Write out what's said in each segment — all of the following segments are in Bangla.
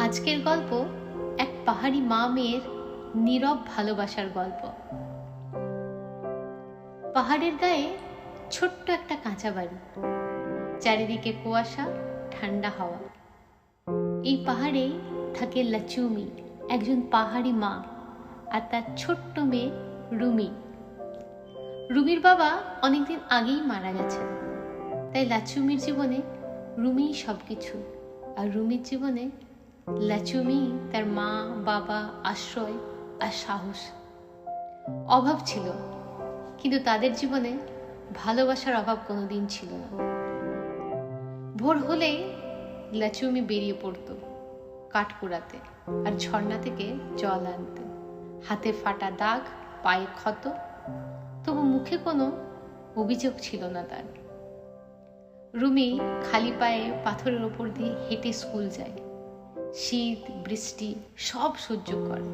আজকের গল্প এক পাহাড়ি মা মেয়ের নীরব ভালোবাসার গল্প। পাহাড়ের গায়ে ছোট্ট একটা কাঁচা বাড়ি, চারিদিকে কুয়াশা, ঠান্ডা হাওয়া। এই পাহাড়েই থাকে লাচুমি, একজন পাহাড়ি মা, আর তার ছোট্ট মেয়ে রুমি। রুমির বাবা অনেকদিন আগেই মারা গেছেন, তাই লাচুমির জীবনে রুমিই সবকিছু, আর রুমির জীবনে লাচুমি তার মা, বাবা, আশ্রয় আর সাহস। অভাব ছিল, কিন্তু তাদের জীবনে ভালোবাসার অভাব কোনোদিন ছিল না। ভোর হলেই লাচুমি বেরিয়ে পড়তো কাঠ কুড়াতে আর ঝর্ণা থেকে জল আনতে। হাতে ফাটা দাগ, পায়ে ক্ষত, তবু মুখে কোনো অভিযোগ ছিল না তার। রুমি খালি পায়ে পাথরের ওপর দিয়ে হেঁটে স্কুল যায়, শীত বৃষ্টি সব সহ্য করে।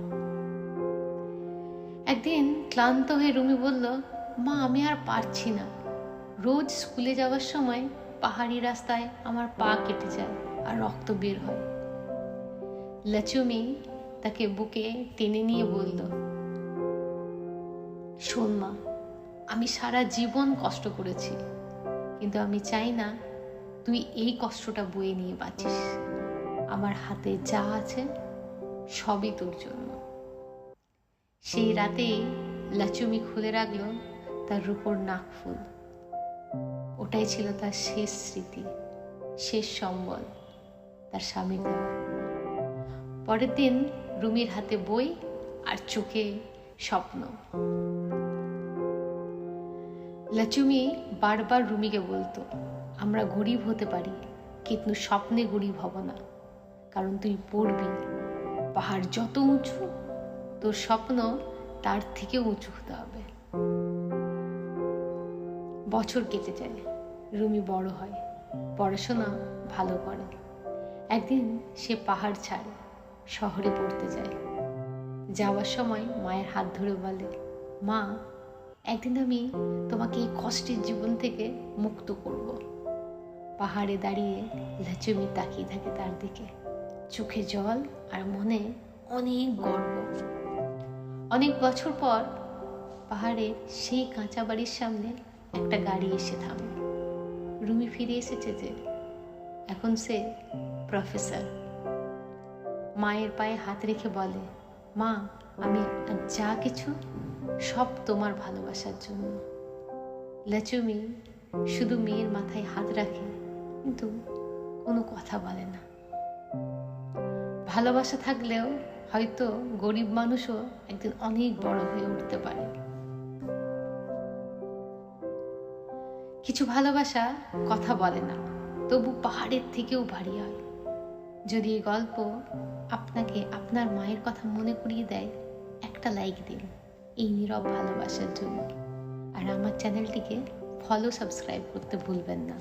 একদিন ক্লান্ত হয়ে রুমি বলল, মা আমি আর পারছি না। রোজ স্কুলে যাওয়ার সময় পাহাড়ি রাস্তায় আমার পা কেটে যায় আর রক্ত বের হয়। লাচুমি তাকে বুকে টেনে নিয়ে বলল, শোন মা, আমি সারা জীবন কষ্ট করেছি, কিন্তু আমি চাই না তুই এই কষ্টটা বয়ে নিয়ে বাঁচিস। আমার হাতে যা আছে সবই তোর জন্য। সেই রাতেই লাচুমি খুলে রাখলো তার রূপোর নাকফুল। ওটাই ছিল তার শেষ স্মৃতি, শেষ সম্বল, তার স্বামীর দেওয়া। পরের দিন রুমির হাতে বই আর চোখে স্বপ্ন। লাচুমি বারবার রুমিকে বলতো, আমরা গরিব হতে পারি, কিন্তু স্বপ্নে গরিব হব না, কারণ তুই পড়বি। পাহাড় যত উঁচু, তোর স্বপ্ন তার থেকে উঁচু হতে হবে। বছর কেটে যায়, রুমি বড় হয়, পড়াশোনা ভালো করে। একদিন সে পাহাড় ছাড়ে, শহরে পড়তে যায়। যাওয়ার সময় মায়ের হাত ধরে বলে, মা একদিন আমি তোমাকে এই কষ্টের জীবন থেকে মুক্ত করব। পাহাড়ে দাঁড়িয়ে লাচুমি তাকিয়ে থাকে তার দিকে, চোখে জল আর মনে অনেক গর্ব। অনেক বছর পর পাহাড়ের সেই কাঁচা বাড়ির সামনে একটা গাড়ি এসে থামে। রুমি ফিরে এসেছে যে, এখন সে প্রফেসর। মায়ের পায়ে হাত রেখে বলে, মা আমি যা কিছু সব তোমার ভালোবাসার জন্য। লাচুমি শুধু মেয়ের মাথায় হাত রাখে, কিন্তু কোনো কথা বলে না। ভালোবাসা থাকলেও হয়তো গরিব মানুষও একদিন অনেক বড় হয়ে উঠতে পারে। কিছু ভালোবাসা কথা বলে না, তবু পাহাড়ের থেকেও ভারী হয়। যদি এই গল্প আপনাকে আপনার মায়ের কথা মনে করিয়ে দেয়, একটা লাইক দিন এই নীরব ভালোবাসার জন্য। আর আমার চ্যানেলটিকে সাবস্ক্রাইব করতে ভুলবেন না।